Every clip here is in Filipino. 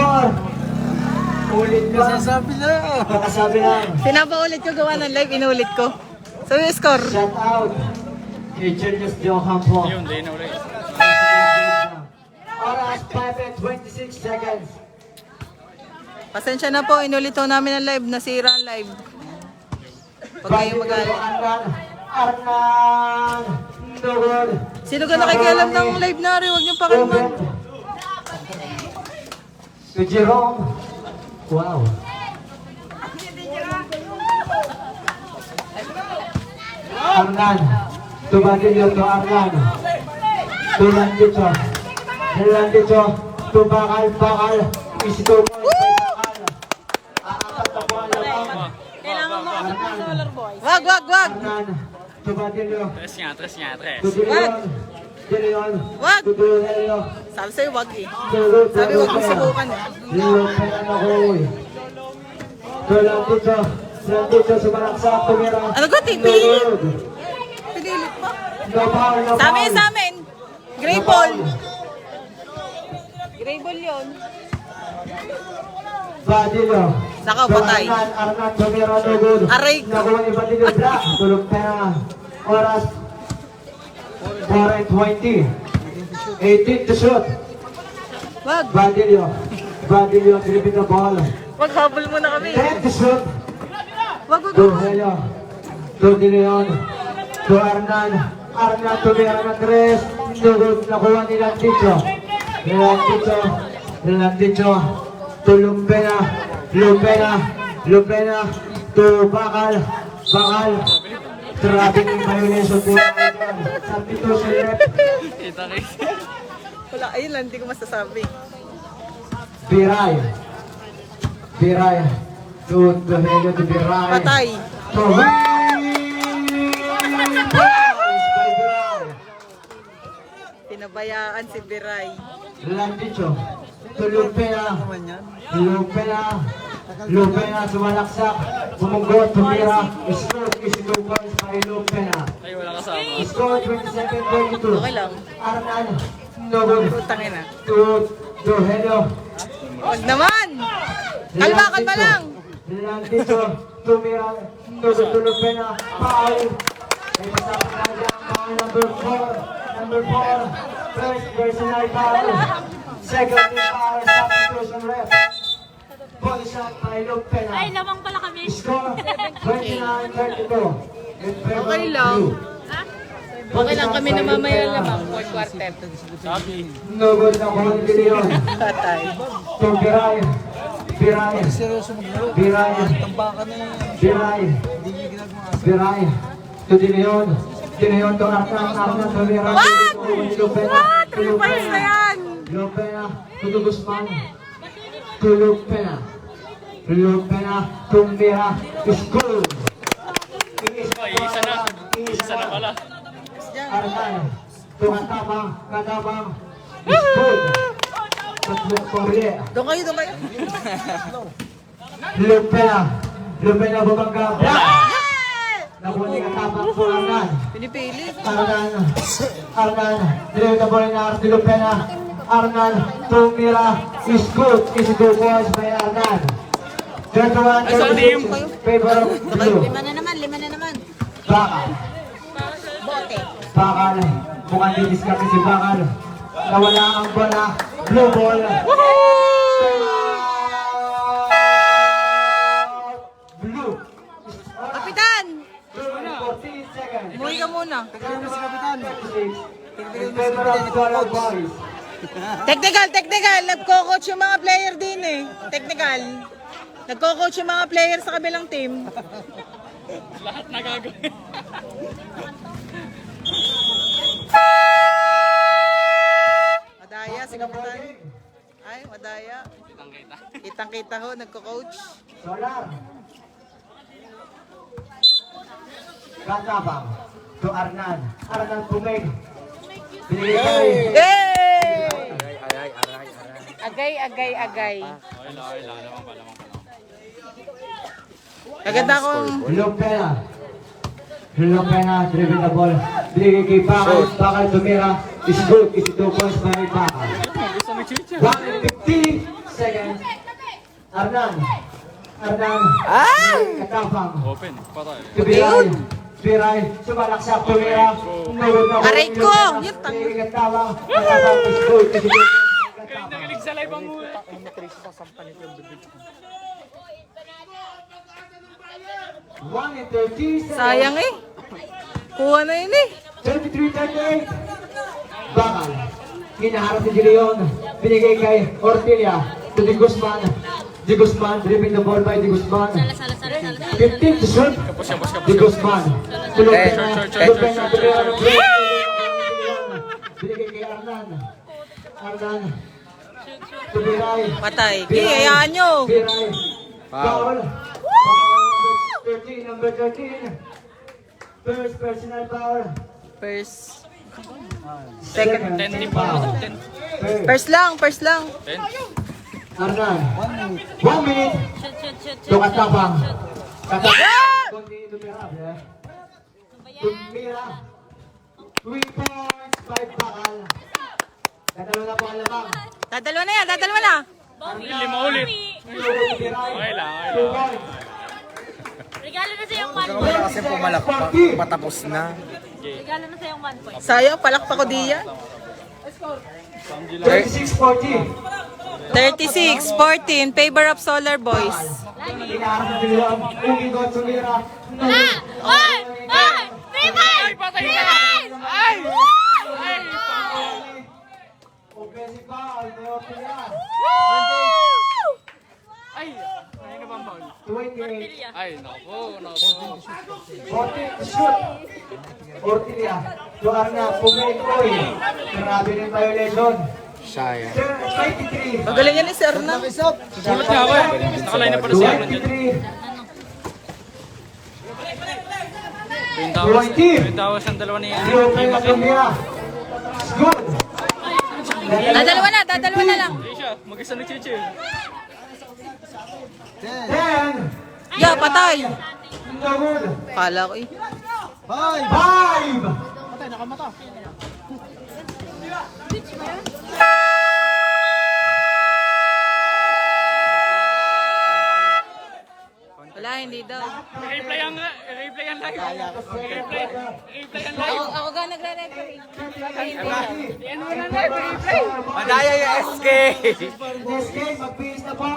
Score! Ulit ka. Sasabi na. Nakasabi lang. Pinapaulit ko gawa ng live, inulit ko. So yung score. Shut out. Kay Julius Johan po. Yun, din na ulit. Oras 5 and 26 seconds. Pasensya na po, inulit ho namin ang live, nasira ang live. Huwag kayong magalit. Arnan. Nugod. Sino ka nakikialam ng live na rin? Huwag niyong pakinggan. To Jerome. Wow. Arnan. To Badilio, to Arnan. To Landito. Landito. To Bakal, Bakal. Isito mo. Bakal. Aapat na po ang lamang. Kailangan mo kasi ng solar boy. Wag! Arnan. To Badilio. Tres niya, tres. To Dilion. Dilion. Wag! To Dilion. Sabi sa'yo, wag eh. Sabi Sabi wag mong subukan eh. Landito sumalaksak, tumira. Ano ko, pinilit? Pinilit pa. Sa amin. Gray ball. Gray ball yun. Badillo. Nakaw, patay. Arnan, tumira, nugod. Aray ko. Nakuha ni Badillo, black. Tulog pera. Oras 4 and 20. 18 to shoot. Wag. Badillo, dribbling the ball. Wag, habol mo na kami. 10 to shoot. Wag. To Helio. To Dilion. To Arnan. Arnan tumira ng tres. Nugod, nakuha ni Landito. Landito. To Lumpena. Lumpena. To Bakal. Trabing yung violation po. Sabi to sa left. Kita rin. Wala, ayun lang, hindi ko masasabi. Biray. To Helio, to Biray. Patay. To Pinabayaan si Biray. Landito. To Lumpena, sumalaksak. Bumugot, tumira. Score, is 2 points by Lumpena. Ay, wala kasama. Score, 22. Okay lang. Arnan, Nugod. Putangin na. To Helio. Wag naman! Kalma lang! Landito, tumira. Nugod, to Lumpena. Foul. May masama na dyan. Foul number 4. First personal foul. Second foul, substitution ref. Ball shot by Lumpena. Ay, lamang pala kami. Score 29-32. Okay lang. Okay lang kami na mamaya lamang. 4 quarter. Sabi. Nugod na ko ni Dilion. Patay. To Biray. To Dilion. To Arnan. To Biray. What? 3 points na yan! Lumpena. To Guzman. To Lumpena. Tumbira. Score. Ay, isa na pala. Arnan. To Katabang. Score. Tatlong korye. Doon kayo. Lumpena babangga. Nakuha ni Katabang po Arnan. Pinipili. Arnan. Drive the ball in Arti Lumpena. Arnan. Tumira. Is good. Is 2 points by Arnan. 21-36. Favor of blue. 5 na naman. Bakal. Bakal. Mukhang didiskarte si Bakal. Nawala ang bola. Blue ball. Blue. Kapitan! 14 seconds. Umuwi ka muna. In favor of Dollar Boys. Technical. Nagko-coach yung mga player din eh. Technical. Nagko-coach yung mga player sa kabilang team. Lahat nagagawin. Madaya, si Kapitan. Ay, madaya. Kitang-kita. Kitang-kita ho, nagko-coach. Solar. Katabang. To Arnan. Arnan Pumeg. Binigay kay. Yay! Agay. Okay lang. Lamang pa. Kaganda kong... Lumpena, dribbling the ball. Binigay kay Bakal tumira. Is good. Is 2 points by Bakal. 1 and 15 seconds. Arnan. Arnan. Katapang. Open. Patay. Tubiray. Tubiray. Sumalaksak. Tumira. Aray ko! Yun, Katapang. Katapang. Iskut. Iskut. Galing na galing sa live ang mula. 1:30. Sayang eh. Kuha na yun eh. 33-38. Bakal. Hinaharap ni Gileon. Binigay kay Ortilia. To Di Guzman. Di Guzman. Dribbling the ball by Di Guzman. 15 to shoot. Di Guzman. Tulog na. Tulog na. Binigay kay Arnan. Arnan. Tubiray. Patay. Hayaan nyo. Tubiray. Foul. 13, number 13. First personal foul. First. Second. 10 team foul. pa. 10. First lang, first lang. 10. Arnan. 1 minute. To Katapang. Katapang. Kundi tumira. Tumira. 3 points. 5 bakal. Tatalo na po ang lamang. Dadalawa na yan, dadalawa na. Lima ulit. Okay lang, okay lang. Regalo na sa'yo yung 1 Wala point. kasi pumalakpak, patapos na. Regalo na sa'yo yung 1 point. Sayang, palakpak ko diyan. 36-40. 36-14, favor of Solar Boys. Hinaharap ni Gileon. Ugigot. Tumira. Oy! Oy! 3 points! Patay 3 ka. points! Ay! Ay! Offensive foul. May Ortilia. Ay! Ay na bang foul? 28. Ay, naku, naku. 40 to shoot. Ortilia. Lugar na. Pumekoy. Grabe ng violation. Sayang. 23. Magaling yan ni Sir na. Sulat nga ako eh. Nakaline na pala siya. 23. 20 hours ang dalawa niya. Zero play na Tumira. Good. Dadalawa na lang. Hindi siya. Mag-isa nag-chill. 10. Ya, patay. No good. Kala ko eh. 5. Wala, hindi daw. Replay ang live. Replay ang live. Ako ga nagre-referee. Yan mo na live. Replay. Madaya yung SK! This game, mag-base na po.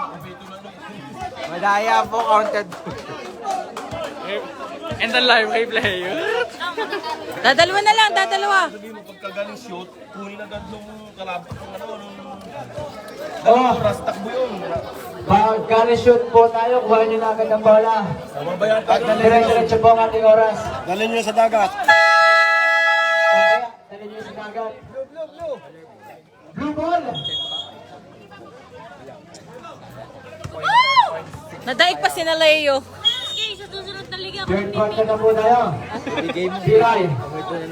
Madaya po, counted. And then live replay. Dadalawa na lang, dadalawa. Pagkagaling shoot, kunin agad nung kalabot ng Oh, takbo yun. pagka-reshoot po tayo, kuha nyo na agad ang bola. Tama ba yan? Dire-diretso po ang ating oras. Dalhin nyo sa dagat. Okay, dali nyo sa dagat. Blue ball. Nadaig pa si Nalayo. Okay, sa susunod na liga. Third quarter na po tayo. Siray.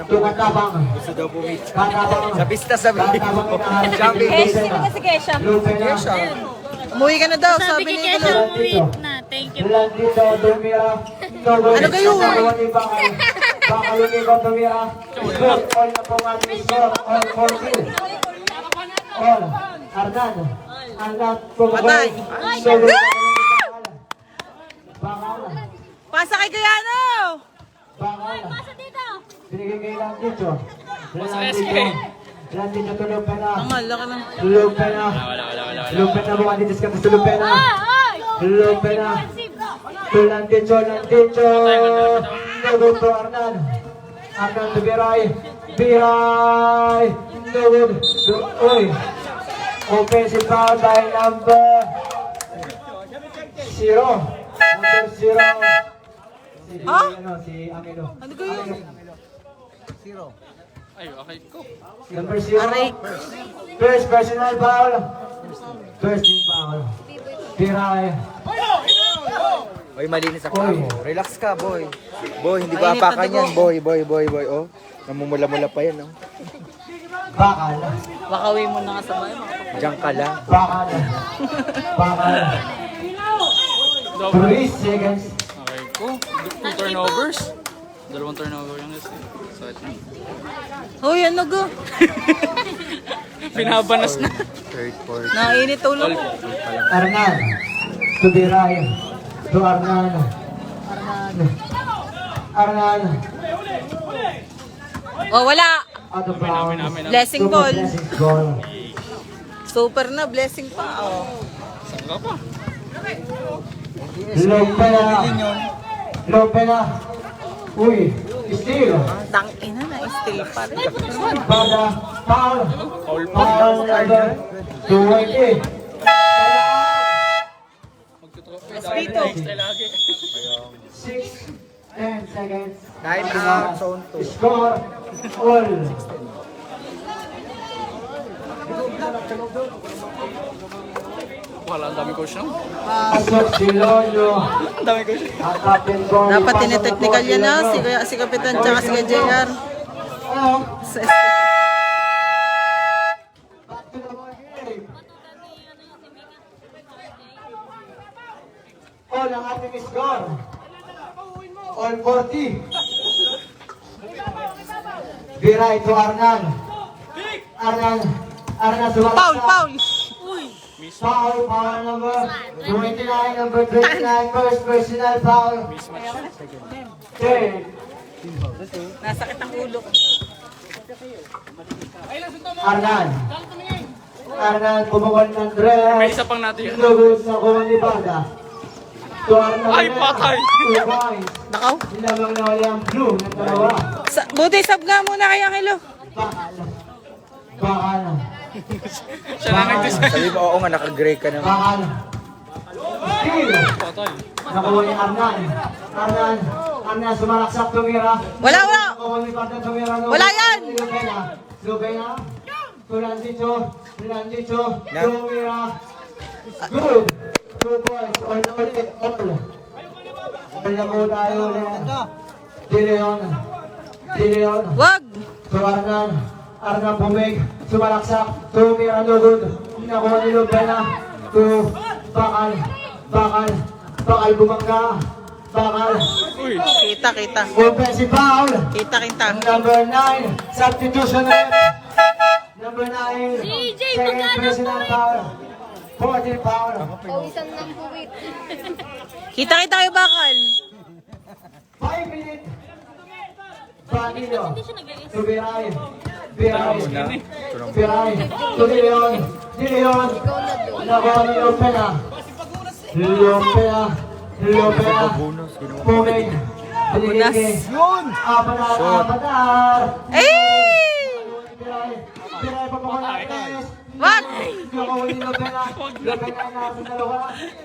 Tumatabang. Gusto daw pumit. Katabang. Sa pista sa video. Katabang inaharap. Champion. Eh, sino ba si Kesha? Lupe na. Umuwi ka na daw, Sabi sabi kay ni Kesha, Kulo. wait na. Thank you. Landito, Tumira. Ano kayo? Bakalungin ko, Tumira. Score, all na po ang ating score. All 14. All. Arnan. Arnan. Patay. Solo. Bakal. Pasa kay Gayano! Bakal. Pasa dito. Binigay kay Landito. Sa SK. Landito, tulog ka na. Ang laki ng... Tulog ka na. Wala. Tulog ka na, bukan dito ka. Tulog ka na. Oy! Tulog ka na. Landito. Nagod to Arnan. Arnan to Biray. Nagod. Uy. Offensive foul by number 0. Number 0. Si Amino. Ano kayo? Ay, okay ko. Number 0. Aray. First personal foul. First team foul. Biray. Oy, malinis ako. Relax ka, boy. Boy, hindi Mainit ba na apakan dugo. yan? Boy. Oh, namumula-mula pa yan, oh. Bakal. Bakawi mo na nga sa bahay. Diyan ka lang. Bakal. Bakal. Double. 3 seconds. Okay ko. 2 turnovers. Dalawang turnover yung guys. So, ito. Hoy, ano go? Pinabanas na. Third, fourth. Nakainit ulo ko. Arnan. to Biray, to Arnan. Arnan. Oh, wala. Out of bounds. Blessing Super ball. blessing ball. Super na, blessing pa. Oh. Saan ka pa? Lopena. Lopena. Uy, steal. Tangina na, still pa rin. Bada, foul. Foul pa. Foul number 20. Espito. 10 seconds. Time out, zone 2. Score all. Wala, ang dami coach lang. Pasok si Lolo. Ang dami coach. Ang captain ko. Dapat tinetechnical yan na, si Kapitan tsaka si JR. Ano? Sa- Back to the ball game. All ang ating score. All 40. Biray to Arnan. Arnan sumakta. Foul, foul. Foul, foul number 29, number 29, first personal foul. Okay. Nasakit ang ulo. Arnan, pumawal ng dress. May isa pang natin yan. Lugod sa kuha ni Bada. To Arnan. Ay, patay! 2 points. Nakaw. Nilamang na wala ang blue ng dalawa. Buti, sub nga muna kay Angelo. Bakal. Siya na nag-design. Sabi mo, oo nga, naka-gray ka naman. Bakal. Steal. Patay. Nakuha ni Arnan. Arnan sumalaksak tumira. Wala, wala. Nakuha ni Bada tumira. Wala yan. Lupena. Tulandito. Tumira. Good. 2 points. All ulit. All. All na po tayo ulit. De Leon. Wag. To Arnan bumig. Sumalaksak. Tumira lugod. Nakuha ni Lupena. To Bakal bumangga. Bakal. Uy, Kita. Offensive foul. Kita. Number 9. Substitution rep. Number 9. CJ, Second pagkano personal foul. 14 foul. Pawisan ng buwit. Kita kayo, Bakal. 5 minutes. Banilo. Hindi siya nag-iis. To Biray. To De Leon. Nakuha ni Lopena. Pumig. Binigay. Apanar. Biray pa po ko na. Wag. Nakuha ni Lopena. Lopena na sa dalawa.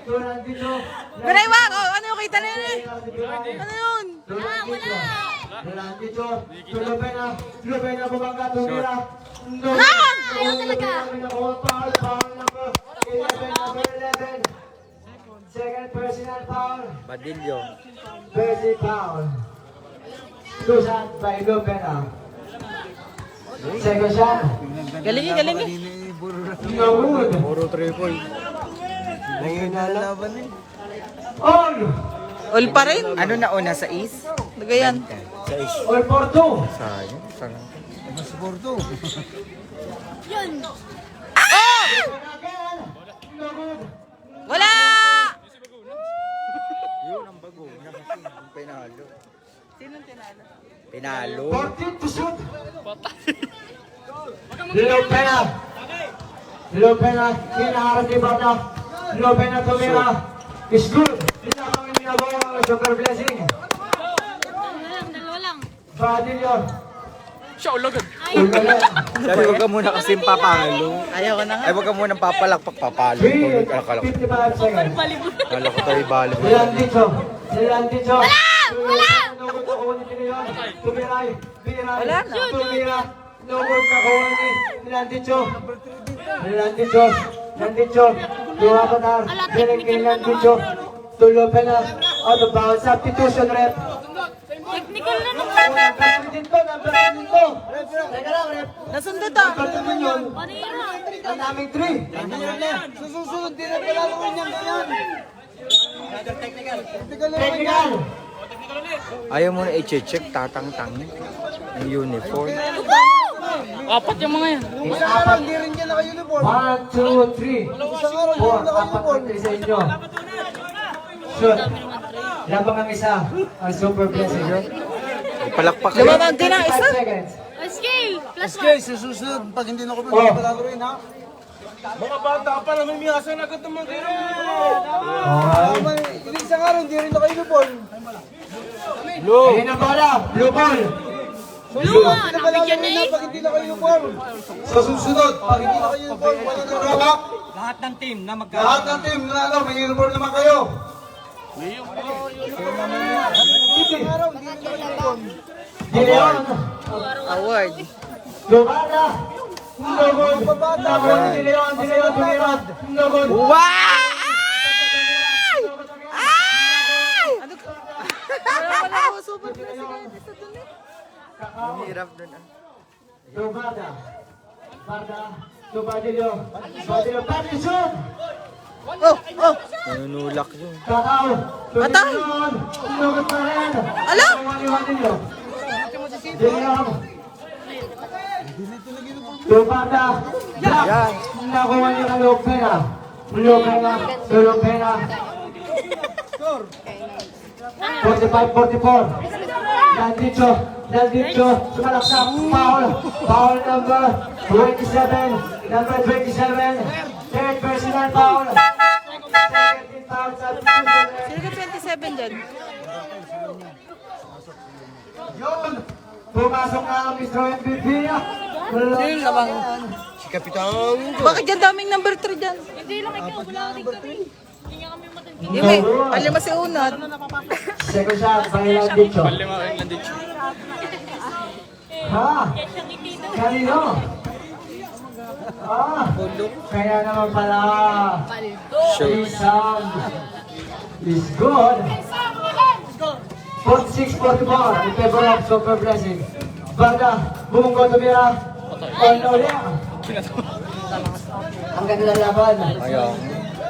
Tulandito. Biray, wag. Oh, ano yung kita na yun eh? Ano yun? Lopena bumangga tumira. Ayaw talaga. Number 11. Second personal foul. Badilyo. Basic foul. Two shots by Lopena. Second shot. Galing. No good. Puro triple. Nanginalaban eh. All. All pa rin. Ano na una sa East? Lagayan. Sa East. All for two. Sayang. Sayang. Yun. Again. No good. Wala! Yun ang bago. Pinalo. Sinong tinalo? Pinalo. 14 to shoot. Lopena, hinaharap ni Bata. Lopena tumira. Is good. Hindi kami minabawa ang super blessing. Dalawa lang. Badilyo. siya ulagad. Ulan. Sabi, huwag ka muna kasi papalo. Ayaw ko na nga. Ay, huwag ka muna papalakpak, papalo. Three, Akala ko, 55 seconds. akala ko tayo balo. Nilandito. Wala! Tumiray. Wala na. Tumira. Lugod na kuha ni Nilandito. Nilandito. Luwapatar. Direk kay Nilandito. Tulope na. Out of bounds. Substitution rep. Technical na nung Number 15 to. Teka lang, rep. Nasundot ah. Number 15 yun. panira. Ang daming 3. Susunod din ang palalawin niyan. Technical. Ayaw mo na i-check, tatang-tang. Ang uniform. Apat yung mga yan. 1, 2, 3. 4. Apat na 3 sa inyo. Shoot. Labang ang isa. Ang super blessing. Palakpak Lumabang din ang 5 isa. seconds. Scale! Plus Okay, sa susunod, pag hindi na ako Oh. palaruin ha. Mga bata pa naman miyasan agad naman kayo. Hindi isang araw, hindi rin naka-uniform. Ayun ang bola. Blue ball. Luma! Palaruin na pag hindi naka-uniform. Sa susunod, pag hindi naka-uniform, wala na robak. Lahat ng team na Lahat ng team na ano, may uniform naman kayo. Isang araw, hindi rin naka-uniform. De Leon. Award. Lubada. No good. No good. De Leon. De Leon. Tumirad. No good. Hirap dun ah. Lubada. Barda. Lubada De Leon. Lubada De Leon. Patison. Nanunulak yun. Kakao. Atay. De Leon. No good pa rin. Ala! Iwan De Leon. De Leon. Lubada. Yan. Nakuha niyo ng Lopena. Lopena. Lopena. 45-44. Nandito. Sumalaksak. Foul. Foul number 27. Number 27. Third personal foul. Second foul sa Sino ka 27 dyan? Yun. Pumasok na ang Mr. MVP niya. Si Kapitan. Bakit dyan daming number 3 dyan? Hindi lang ikaw, wala ka din kami. Hindi nga kami matindi. Hindi may, alam mo si Unat. Second shot. Pangilang dito. Palima ang lang dito. Ha? Kaya siyang itito. Kanino? Kaya naman pala. Isang is good. 46-44 in favor of Super Blessing. Barda, bumunggo tumira. Ono ulit. Ang ganda ng laban. Ayaw.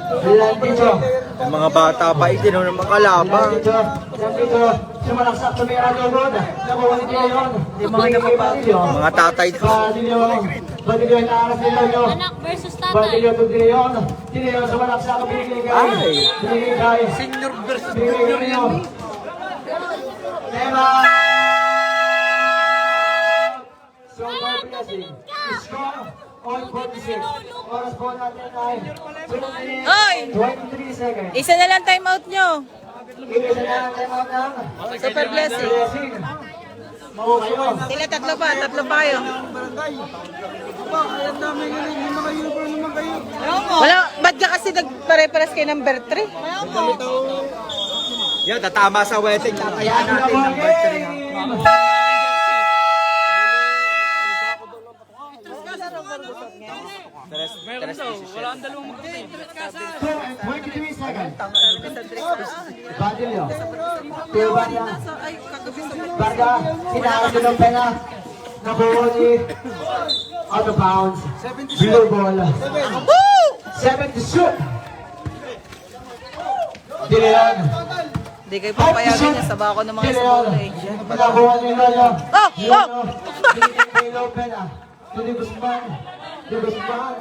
Landito. Yung mga bata pa, hindi naman makalabang. Landito. Sumalaksak tumira doon. Nakuha ni Leon. Magiging Badilyo. Mga tatay doon. Badilyo inaaras ni Leon. Anak versus tatay. Badilyo to De Leon. De Leon sumalaksak. Binigay kay. Ay. Binigay kay. Senior versus Binigay kay Leon. Tema! Super Blessing. Score on 46. Oras po natin ay 2 Oy! minutes 23 seconds. Isa na lang time out nyo. Ibig na ang time out ng Super Blessing. Blessing. Mau kayo. Sila tatlo pa kayo. Ang dami nga rin, yung mga uniform naman kayo. Wala, ba't ka kasi nagpare-pares kay number 3? Yan, tatama sa wedding. Tatayaan natin ng birthday. Meron daw. Wala ang dalawang magkatid. 23 seconds. Badilyo. Pero Barda. Barda, sinakot yun ng pena. Nakuha ni out of bounds. Blue ball. 7 to shoot. De Leon. Hindi kayo papayagan niya sa bako ng mga school eh. Nakuha ni Lolo. Oh! Lolo. Binigay kay pena. To De Guzman. De Guzman.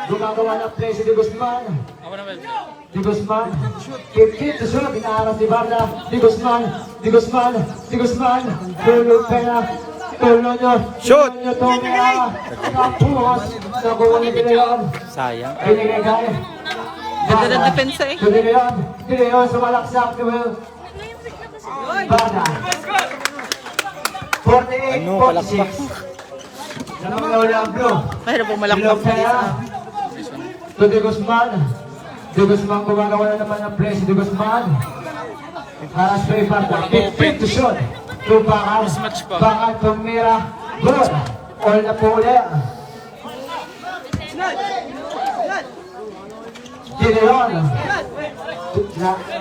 Gumagawa ng play si De Guzman. Ako naman. De Guzman. Keep to shoot. Inaaras ni Barda. De Guzman. De Guzman. De Guzman. Tulo pena. Tulo nyo. Shoot! Tulo nyo tumira. Napuhos. Nakuha ni De Leon. Sayang. Binigay kay. Ganda ng depensa eh. To De Leon. De Leon sumalaksak. Barda. 48, Ano, palakpak. 46. Namang nawala ang blue. Mahirap pong malakpak Ilong kaya. To De Guzman. De Guzman gumagawa na naman ng play si De Guzman. Para sa Barda. 15 to shoot. To Bakal. Bakal tumira. Good. All na po ulit. De Leon.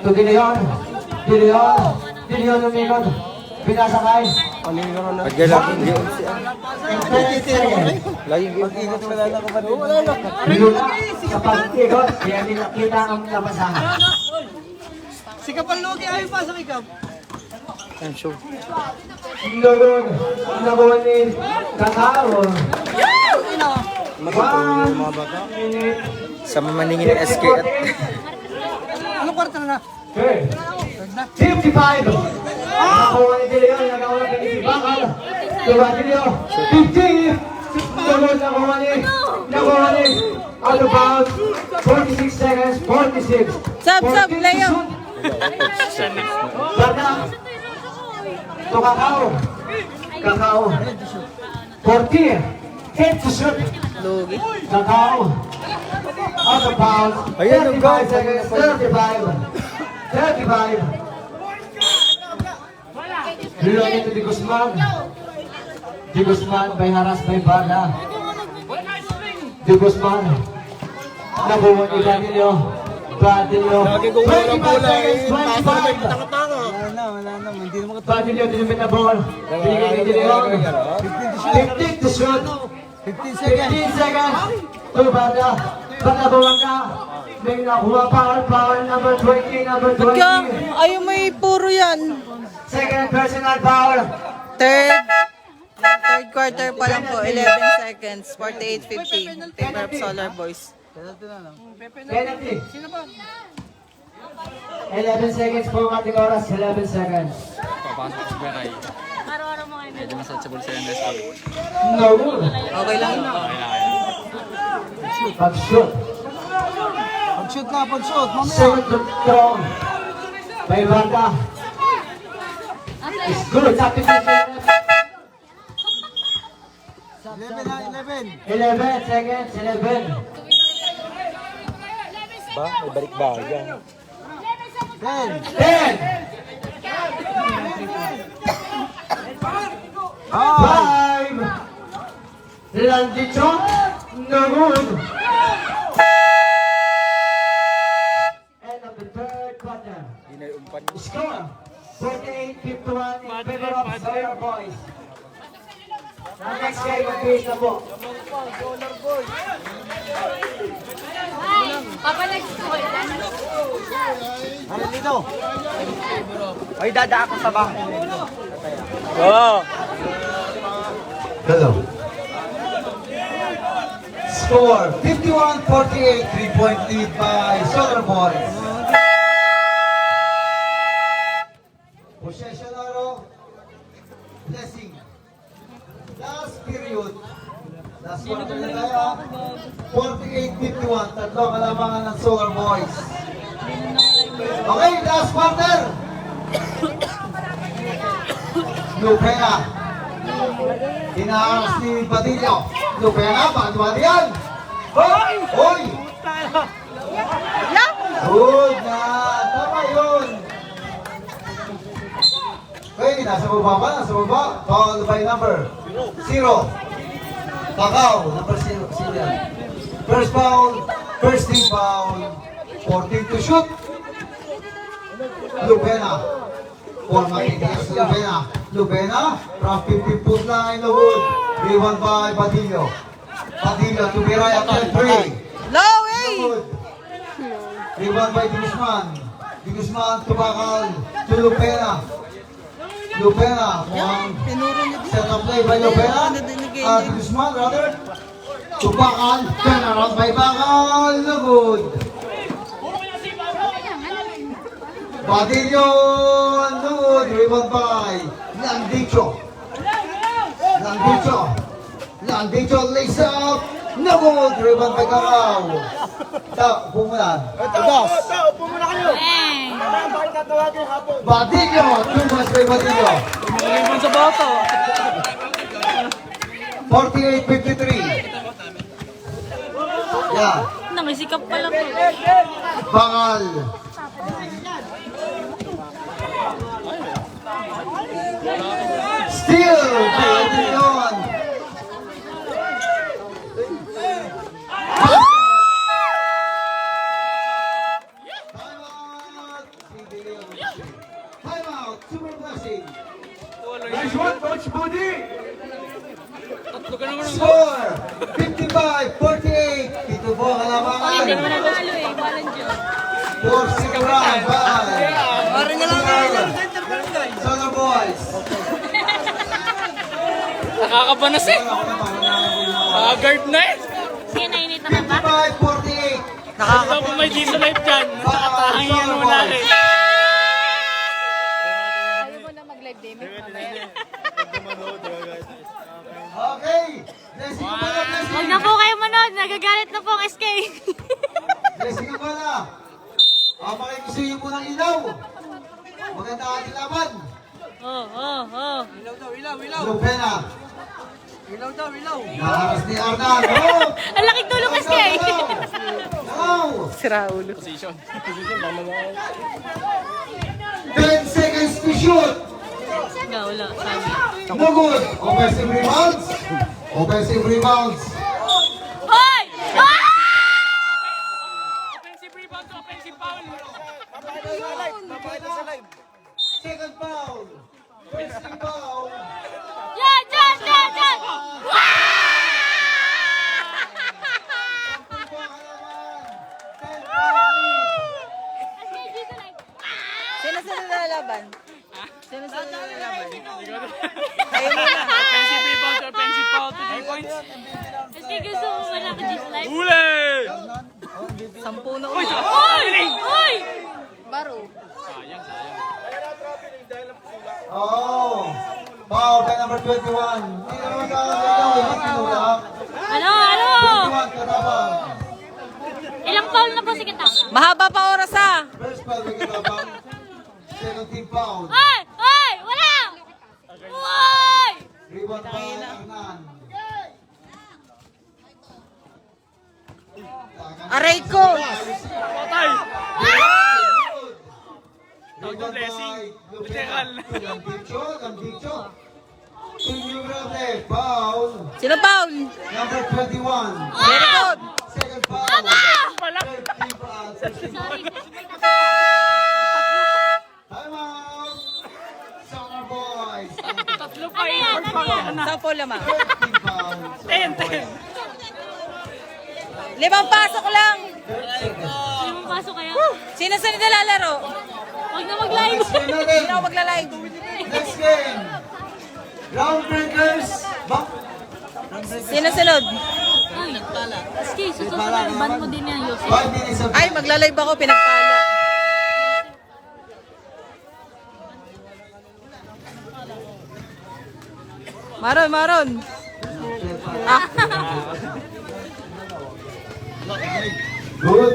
To De Leon. De Leon. De Leon umikot. Pinasakay. Pagka laging game siya. Laging game. Lula sa pag-ikot. Kaya nilakita ang labasahan. Si Kapalogi ayaw pa sa kikap. Ang show. Nagun. Nagun ni Kakao. Matutulog yung mga bata. Minute. Sa mamaningin ng SK at... Ano Okay. 55. Nakakuha ni De Leon. Nakakuha ni Bakal. Diba, De Leon? 50. Sunod nakuha ni. Out of bounds. 46 seconds. 46. Sub, 14 Leo. to shoot. Bata. To Kakao. 40. Hit to shoot. Lugi. Kakao. Out of bounds. 35 seconds. 35. Reloading to Di Guzman. Di Guzman by harass by Bada. Di Guzman. Nabuo ni Danilo. Badilio. 25 seconds. 25. Badilio dinumit na ball. Bigay ni De Leon. 15 to shoot. 15 seconds. To Bada. Bada buwang ka. May nakuha power number 20. Ayaw mo puro yan. Second personal foul. Third quarter pa lang po, 11 seconds, 48-50. Favor of Solar Boys. Penalty. 11 seconds po ang ating oras. 11 seconds. Papasok si Beray. Araw-araw mo kayo. Medyo nasa Chabul sa yan guys. No rule. Okay lang. Pag-shoot. Pag-shoot na, pag-shoot. Mamaya. Second throw. By Banda. It's good. Sa ating 11 na, 11. 11 seconds. 11. Ba? May balik ba? Yan. 10. 10. 5. Landicho. No good. End of the third quarter. Score 48-51 in favor of Solar Boys. Ang next game, mag-face na po. Papa, next to it. Ano dito? Ay, dada ako sa bahay. Hello. Score 51-48. 3-point lead by Solar Boys. Possession arrow. Blessing. Last period. Last quarter na tayo. 48-51. Tatlong kalamangan ng Solar Boys. Okay, last quarter. Lupena. Hinaharas ni Badillo. Lupena, bakit yan? Hoy! Hoy! Good na! Tama yun! Okay, nasa baba ba? Nasa baba? Foul by number 0. Pakaw, number 0. First foul, first team foul. 14 to shoot. Lupena. For Matitias, Lupena. Lupena, from 50-foot line in the wood. Rebound by Badillo. Badillo to be right after 3. Low, eh! Good. Rebound by Di Guzman. Di Guzman to Bakal. To Lupena. Lupena. Tinuro niya Set up play by Lupena. Di Guzman, rather. To Bakal. Turn around by Bakal. No good. Badillo. No good. Rebound by Landicho. Landicho lays up. No good. Rebound by Kakao. Upo muna. Badillo. Too much by Badillo. Ibon sa bato. 48-53. Yeah. Nangisikap pala po. Bakal. Still. Badillon. Time out. Super blessing. Nice one, Coach Budi. Tatlo ka naman. Score 55-48. Dito po ang kalamangan. Hindi mo nanalo eh. Walang Diyos. Forcing run by Solar Boys. Nakakabanas eh. Guard na eh. Sige, nainit naman ba? 55-48. Ikaw kung may dito life dyan, nakatahangin mo na rin. Ayaw mo na mag-live gaming. Okay. Blessing ko pala, blessing. Huwag na po kayo manood. Nagagalit na po ang SK. Blessing ko pala. Pakikusuyo po ng ilaw. Maganda ating laban. Ilaw pena. Nakakas ni Arnan. Oh! Ang laking tulong SK. Wow! Si Raulo. 10 seconds to shoot. Wala. Sabi. No good. Offensive rebounds. Offensive rebounds. Hoy! Ah! Offensive rebound to offensive foul. Second foul. Offensive foul. Yan! Sino sa nilalaban? Sino sa nilalaban? Offensive rebound to offensive foul to 3 points. SK, gusto mo ba na ka-G's live? Huli! 10 na Uy! ulit. Hoy! Baro. Oh. Foul by number 21. Hindi naman kakagaw. Hindi tinulak. Ano? 21 katabang. Ilang foul na po si Kita? Mahaba pa oras ha. First foul by katabang. Second team foul. Hoy! Wala! Hoy! Rebound by Arnan. Aray ko. Patay! Rebound blessing. by Literal. Gambicho. Innumerable. Foul. Sino Paul? Number 21. Very good. Second foul. Third team foul. Sorry. Time out. Summer boys. Tatlo pa yun. Sa po lamang. Third team foul. 10. 5 pasok lang. Sino mong pasok kaya? Sino sa nilalaro? Huwag na mag-live. Next game natin. Sino ako magla-live? Next game. Round breakers. Sino sunod? Uy, SK, susunod. Ban mo din yan, Yosef. 5 minutes of Ay, magla-live ako. Pinagpala. Maron. Ah. good.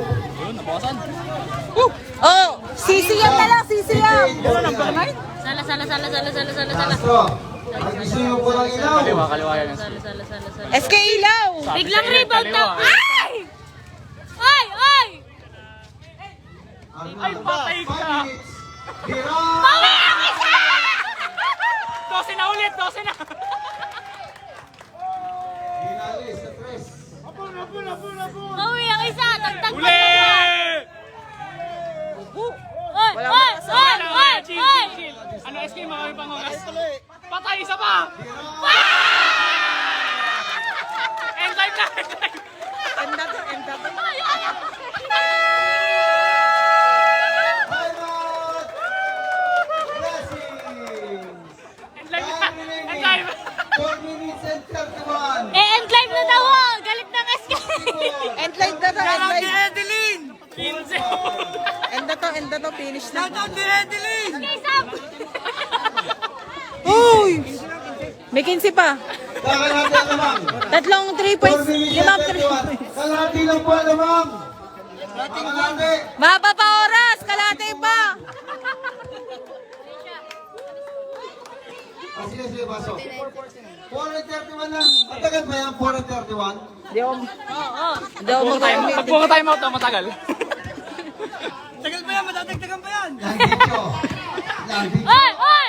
Oh, sisiyam na lang, sisiyam. Sala. Castro. Nagisuyo ko ng ilaw. Kaliwa yan. SK Ilaw. Biglang rebound na. Ay! Ay, patay 5 ka. minutes. Hirap. 12 na ulit, 12 na. Hinalis sa 3. Pauwi ang isa. Tagtag pa Huli! Chill. Ano, SK, makami pangungas. Patay, isa pa. End life na, end life. Enda to. Time out. Blessings. End life na, end life. 4 minutes and 31. end live na daw. Galit ng SK. End live na to, end live. 15. End na to, finish na. SK, sab! Uy! May 15 pa. Kakalahati ang lamang. Tatlong 3 points. 4 minutes 5 and 31. Kalahati lang po ang lamang. Kalahati. Mahaba pa oras. Kalate pa. Sige, pasok. 4:31 lang. Matagal ba yan? 4:31? Hindi ako Pag buka time out na matagal. Nandito. Nandito. Oy!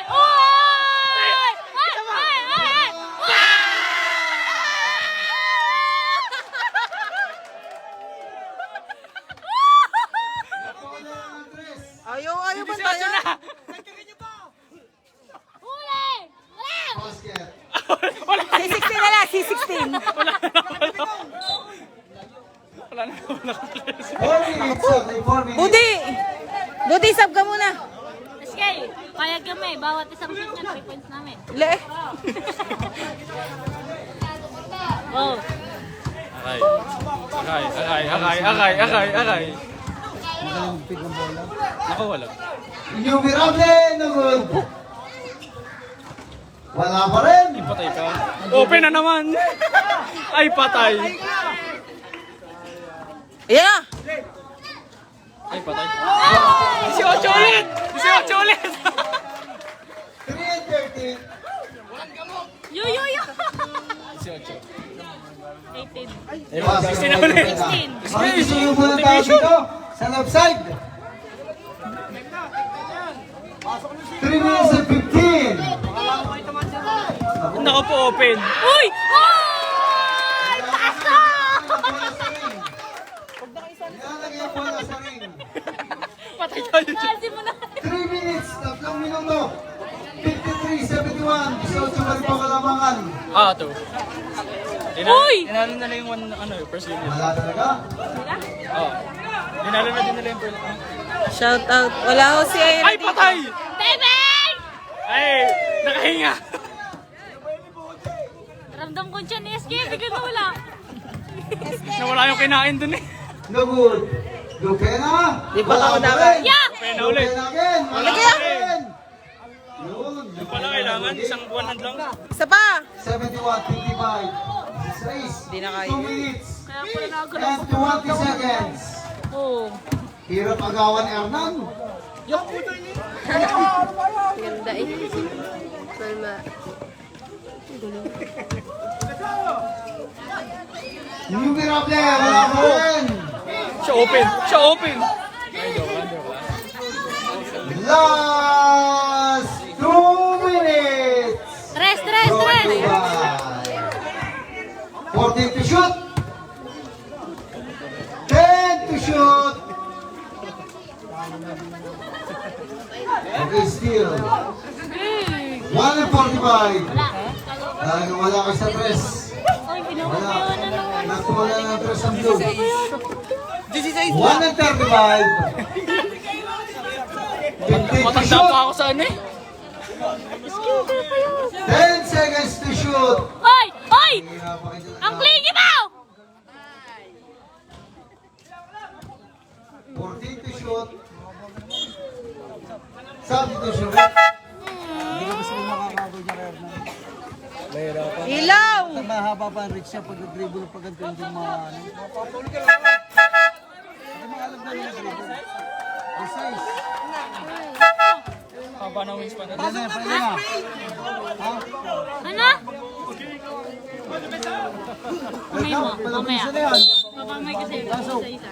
Ayaw ba Disyoso tayo? na. Huli! Basket. C16 na lang, C16. Wala na. 4 minutes. 4 minutes. Buti, sub ka muna. SK, payag kami. Bawat isang shoot niya, 3 points namin. Le. Oh. Akay. Akay. Ako wala. Innumerable na good. Wala pa rin. Patay ka. Open na naman. Ay, patay. Yeah! Ay, patay. 18 ulit! 18 ulit! 3 and 30. Yo! 18. 18. Makikisuyo muna tayo dito sa left side. 3 minutes and 15. Naka po open. Uy! Ay! Taas na! Nilalagyan po na sa ring. Patay tayo. Taasin mo na. 3 minutes, 3 minuto. 53-71. Gusto ko pa rin po kalamangan. Ah, ito. Uy! Dinalo na lang yung first unit. Wala talaga. Oo. Dinalo na din nila yung first unit. Shout out. Wala ho si Ira Ay, dito. patay! Bebeng! Ay, nakahinga. Ramdam ko dyan ni SK. Bigla na wala. Nawala yung kinain dun eh. No good. Lupena. Di ba ako dapat? Yeah! Pena ulit. Lupena again. Wala Lagyan. pa rin. Yun. Yung pala kailangan, isang one hand lang. Isa pa! 71-55. This race. Di na kaya. 2 minutes Kaya pala nagalaw. and 20 seconds. Oo. Hirap agawan Hernan. Ganda eh. Palma. Innumerable. Wala pa rin. Siya open. Siya open. Last 2 minutes. Tres! Brought to by 14 to shoot. 10 to shoot. Okay, still. 1 and 45. Wala. Talagang wala ka sa press. Uy, pinuha Wala. ko yun. Ano? Nakuha na ng press ang blue. 1 and 35. 15 to Matanda shoot. pa ako sa ano eh. 10 seconds to shoot. Oy! Oy! Ang clingy mo! 14 to shoot. Substitution. Ilaw! Mahaba pa ang reach niya pag nag-dribble pag ganito yung mga ano. Haba na wins pa na. Ano? Kamay mo. Mamaya. Mamay kasi. Isa-isa.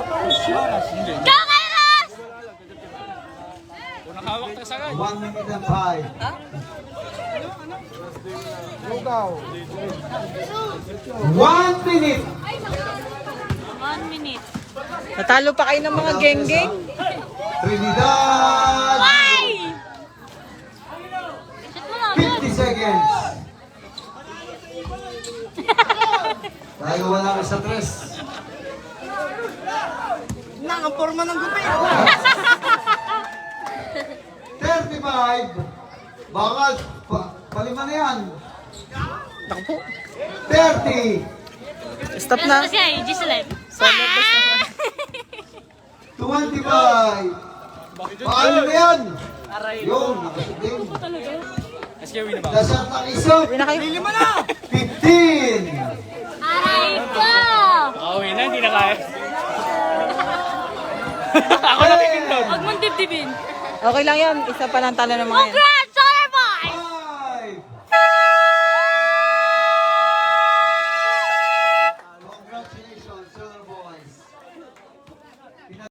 Go, Kairos! Unang hawak tayo sagay. 1 minute and 5. Lugaw. 1 minute. 1 minute. Natalo pa kayo ng mga geng-geng? Trinidad. Ay! Shit mo lang. 50 seconds. Tayo wala ka sa tres. Ang forma ng gupi. 35. Bakal. Palima na yan. Takbo. 30. Stop na. Kasi ay, Giselem. 25. Paano na yan? Yun, nakasiting. SK win na ba? Dasat ang isok. Uwi na kayo. 15. Aray ko! Nakauwi na, hindi na kaya. Ako na pipindon. Huwag mong dibdibin. Okay lang yan. Isa pa lang talo ng mga yan. Congrats!